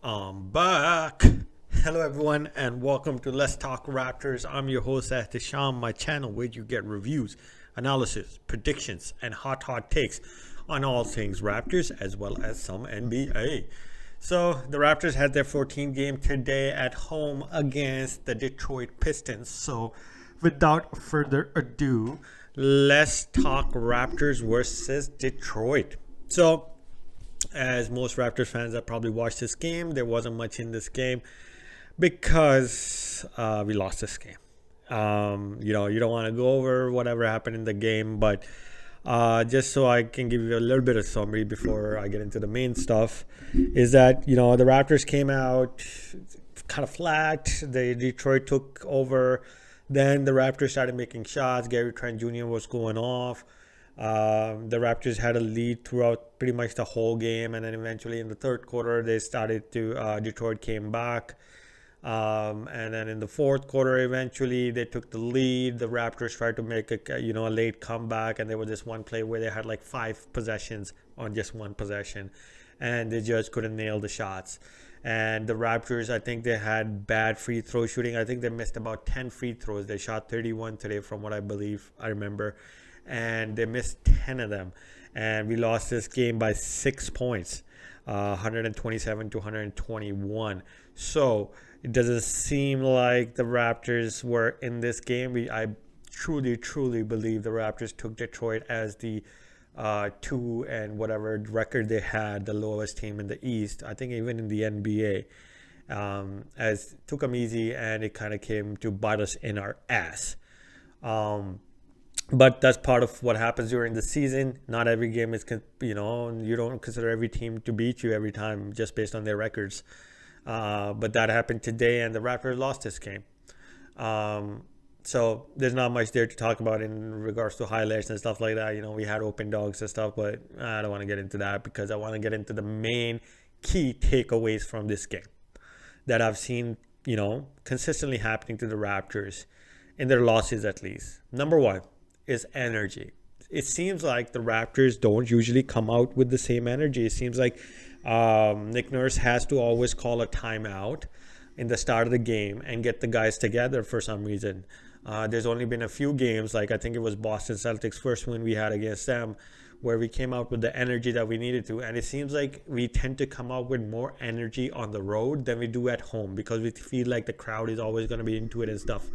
Back. Hello, everyone, and welcome to Let's Talk Raptors. I'm your host, Ahtisham, my channel where you get reviews, analysis, predictions, and hot takes on all things Raptors as well as some NBA. So, the Raptors had their 14th game today at home against the Detroit Pistons. So, without further ado, let's talk Raptors versus Detroit. So, as most Raptors fans that probably watched this game, there wasn't much in this game because we lost this game. You don't want to go over whatever happened in the game, but just so I can give you a little bit of summary before I get into the main stuff, is that the Raptors came out kind of flat. The Detroit took over. Then the Raptors started making shots. Gary Trent Jr. was going off. The Raptors had a lead throughout pretty much the whole game, and then eventually in the third quarter they started to Detroit came back, and then in the fourth quarter eventually they took the lead. The Raptors tried to make a late comeback, and there was this one play where they had like 5 possessions on just one possession, and they just couldn't nail the shots. And the Raptors, I think they had bad free throw shooting. I think they missed about 10 free throws. They shot 31 today, from what I remember, and they missed 10 of them. And we lost this game by 6 points, 127 to 121. So it doesn't seem like the Raptors were in this game. I truly believe the Raptors took Detroit as the 2 and whatever record they had, the lowest team in the East. I think even in the NBA, as took them easy, and it kind of came to bite us in our ass. But that's part of what happens during the season. Not every game is, you don't consider every team to beat you every time just based on their records. But that happened today, and the Raptors lost this game. So there's not much there to talk about in regards to highlights and stuff like that. We had open dogs and stuff, but I don't want to get into that because I want to get into the main key takeaways from this game that I've seen, consistently happening to the Raptors in their losses at least. Number one is energy. It seems like the Raptors don't usually come out with the same energy. It seems like Nick Nurse has to always call a timeout in the start of the game and get the guys together for some reason. There's only been a few games, like I think it was Boston Celtics first win we had against them, where we came out with the energy that we needed to. And it seems like we tend to come out with more energy on the road than we do at home because we feel like the crowd is always going to be into it and stuff.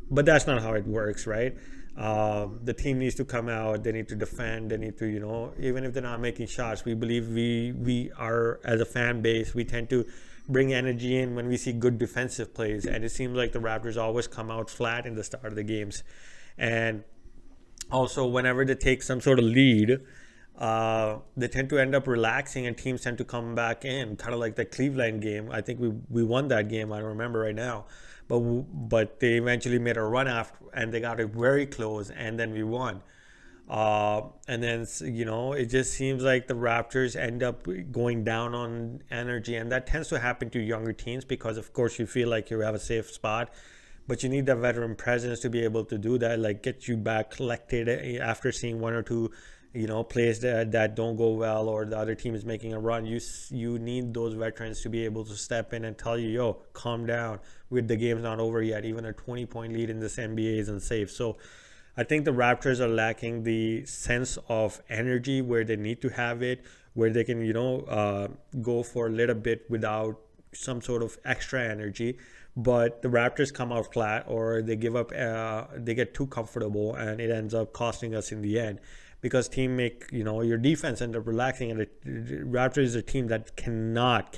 But that's not how it works, right? The team needs to come out. They need to defend. They need to, even if they're not making shots, we believe we are, as a fan base, we tend to bring energy in when we see good defensive plays. And it seems like the Raptors always come out flat in the start of the games. And also, whenever they take some sort of lead, they tend to end up relaxing, and teams tend to come back in, kind of like the Cleveland game. I think we won that game. I don't remember right now. But they eventually made a run after, and they got it very close, and then we won. And then it just seems like the Raptors end up going down on energy, and that tends to happen to younger teams because, of course, you feel like you have a safe spot, but you need that veteran presence to be able to do that, like get you back collected after seeing one or two plays that don't go well, or the other team is making a run. You need those veterans to be able to step in and tell you, yo, calm down, the game's not over yet. Even a 20-point lead in this NBA isn't safe. So I think the Raptors are lacking the sense of energy where they need to have it, where they can go for a little bit without some sort of extra energy. But the Raptors come out flat, or they give up, they get too comfortable, and it ends up costing us in the end. Because your defense end up relaxing, and the Raptors is a team that cannot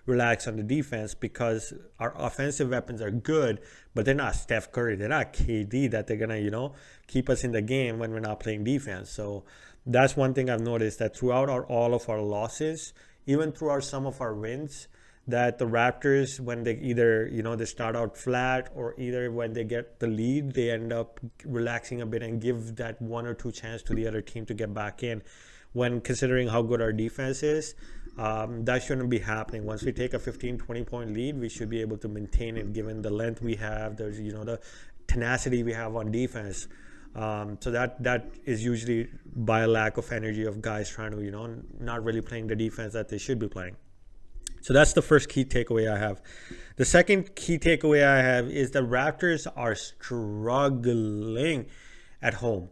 relax on the defense because our offensive weapons are good, but they're not Steph Curry, they're not KD that they're gonna keep us in the game when we're not playing defense. So that's one thing I've noticed, that throughout all of our losses, even throughout some of our wins, that the Raptors, when they either they start out flat, or either when they get the lead, they end up relaxing a bit and give that one or two chance to the other team to get back in. When considering how good our defense is, that shouldn't be happening. Once we take a 15-20 point lead, we should be able to maintain it, given the length we have, the tenacity we have on defense. So that is usually by a lack of energy of guys trying to not really playing the defense that they should be playing. So that's the first key takeaway I have. The second key takeaway I have is the Raptors are struggling at home.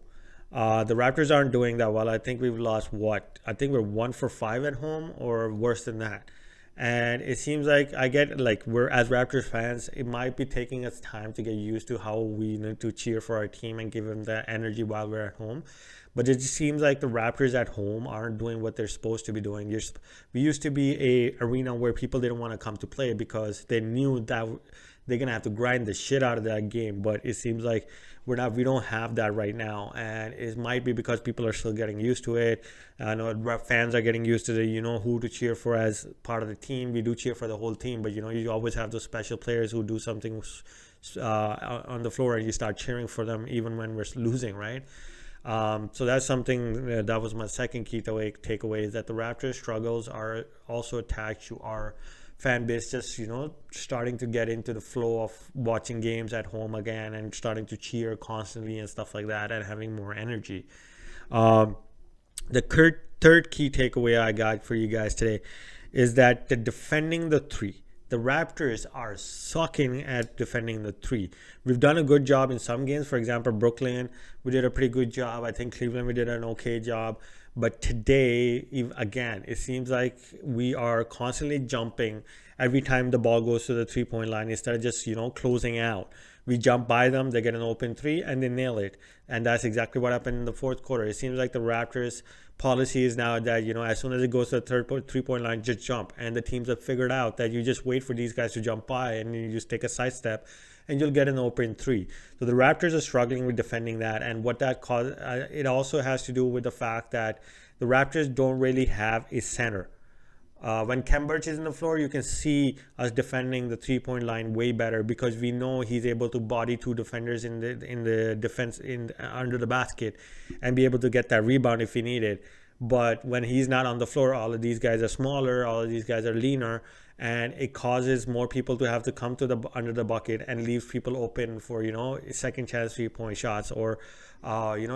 The Raptors aren't doing that well. I think we've lost what? I think we're 1 for 5 at home or worse than that. And it seems like I get like we're as Raptors fans, it might be taking us time to get used to how we need to cheer for our team and give them that energy while we're at home. But it just seems like the Raptors at home aren't doing what they're supposed to be doing. We used to be a arena where people didn't want to come to play because they knew that they're gonna have to grind the shit out of that game. But it seems like we don't have that right now, and it might be because people are still getting used to it. I know fans are getting used to it. You know who to cheer for as part of the team. We do cheer for the whole team, but you always have those special players who do something on the floor, and you start cheering for them even when we're losing, right? So that's something that was my second key takeaway is that the Raptors struggles are also attached to our fan base just starting to get into the flow of watching games at home again and starting to cheer constantly and stuff like that and having more energy. The third key takeaway I got for you guys today is that the defending the three. The Raptors are sucking at defending the three. We've done a good job in some games. For example, Brooklyn, we did a pretty good job. I think Cleveland, we did an okay job. But today, again, it seems like we are constantly jumping every time the ball goes to the three-point line instead of just, closing out. We jump by them, they get an open three, and they nail it. And that's exactly what happened in the fourth quarter. It seems like the Raptors' policy is now that, as soon as it goes to the three-point line, just jump. And the teams have figured out that you just wait for these guys to jump by and you just take a sidestep and you'll get an open three. So the Raptors are struggling with defending that. And what that caused, it also has to do with the fact that the Raptors don't really have a center. When Khem Birch is in the floor, you can see us defending the three-point line way better because we know he's able to body two defenders in the defense under the basket and be able to get that rebound if he needed. But when he's not on the floor, all of these guys are smaller, all of these guys are leaner, and it causes more people to have to come to the under the bucket and leave people open for second chance 3-point shots or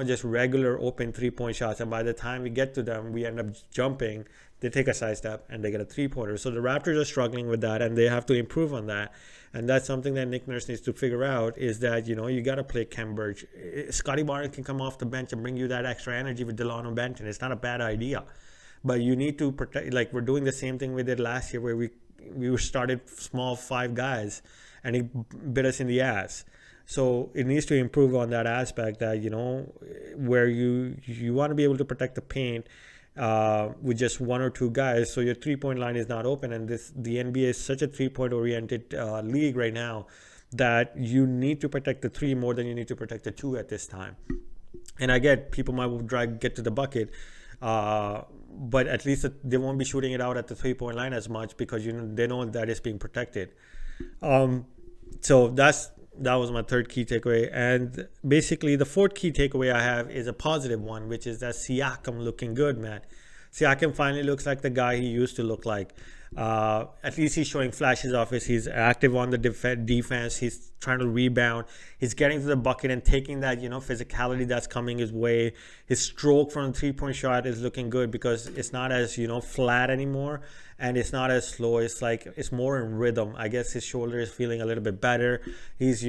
just regular open 3-point shots. And by the time we get to them, we end up jumping. They take a side step and they get a 3-pointer. So the Raptors are struggling with that, and they have to improve on that. And that's something that Nick Nurse needs to figure out is that, you got to play Khem Birch. Scotty Barnes can come off the bench and bring you that extra energy with Delano Benton. It's not a bad idea. But you need to protect, like we're doing the same thing we did last year where we started small 5 guys and he bit us in the ass. So it needs to improve on that aspect that, where you want to be able to protect the paint with just 1 or 2 guys, so your 3-point line is not open. And the NBA is such a 3-point oriented league right now that you need to protect the 3 more than you need to protect the 2 at this time. And I get people might get to the bucket, but at least they won't be shooting it out at the 3-point line as much because they know that it's being protected. So that was my third key takeaway. And basically the fourth key takeaway I have is a positive one, which is that Siakam looking good, man. Siakam finally looks like the guy he used to look like. At least he's showing flashes of it. He's active on the defense. He's trying to rebound. He's getting to the bucket and taking that, physicality that's coming his way. His stroke from the 3-point shot is looking good because it's not as, flat anymore. And it's not as slow. It's more in rhythm. I guess his shoulder is feeling a little bit better. He's,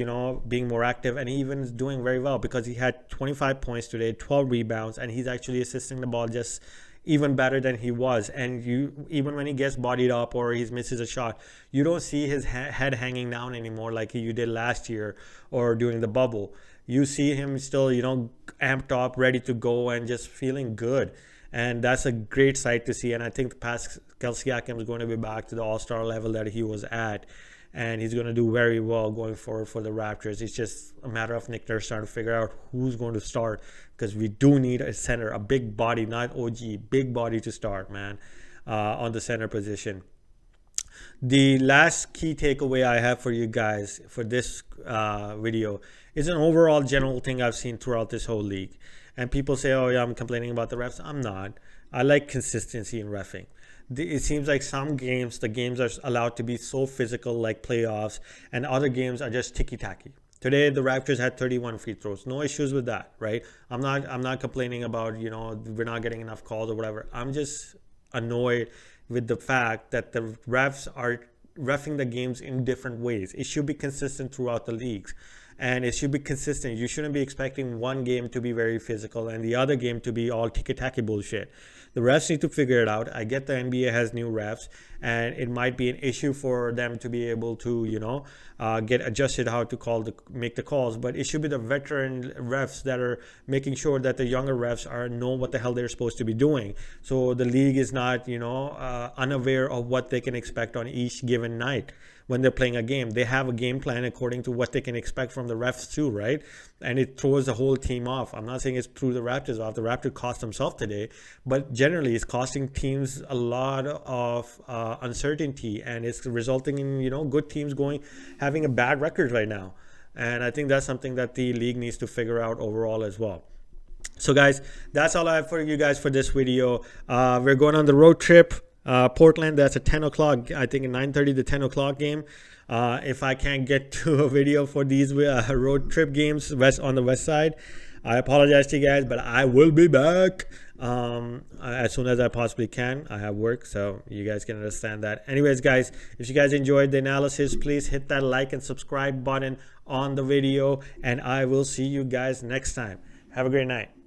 being more active, and he even is doing very well because he had 25 points today, 12 rebounds, and he's actually assisting the ball just even better than he was. And even when he gets bodied up or he misses a shot, you don't see his head hanging down anymore like you did last year or during the bubble. You see him still, amped up, ready to go, and just feeling good. And that's a great sight to see. And I think Pascal Siakam is going to be back to the all-star level that he was at. And he's going to do very well going forward for the Raptors. It's just a matter of Nick Nurse trying to figure out who's going to start because we do need a center, a big body, not OG, big body to start, man, on the center position. The last key takeaway I have for you guys for this video is an overall general thing I've seen throughout this whole league. And people say, oh, yeah, I'm complaining about the refs. I'm not. I like consistency in reffing. It seems like some games, the games are allowed to be so physical like playoffs, and other games are just ticky-tacky. Today, the Raptors had 31 free throws. No issues with that, right? I'm not complaining about, we're not getting enough calls or whatever. I'm just annoyed with the fact that the refs are reffing the games in different ways. It should be consistent throughout the leagues, and it should be consistent. You shouldn't be expecting one game to be very physical and the other game to be all ticky-tacky bullshit. The refs need to figure it out. I get the NBA has new refs, and it might be an issue for them to be able to, get adjusted how to make the calls. But it should be the veteran refs that are making sure that the younger refs know what the hell they're supposed to be doing. So the league is not, unaware of what they can expect on each given night. When they're playing a game, they have a game plan according to what they can expect from the refs too, right? And it throws the whole team off. I'm not saying it's threw the Raptors off. The Raptors cost themselves today, but generally it's costing teams a lot of uncertainty, and it's resulting in good teams having a bad record right now. And I think that's something that the league needs to figure out overall as well. So guys, that's all I have for you guys for this video. We're going on the road trip. Portland, that's at 10 o'clock. I think a 9:30 to 10 o'clock game. If I can't get to a video for these road trip games on the west side, I apologize to you guys, but I will be back as soon as I possibly can. I have work, so you guys can understand that. Anyways, guys, if you guys enjoyed the analysis, please hit that like and subscribe button on the video, and I will see you guys next time. Have a great night.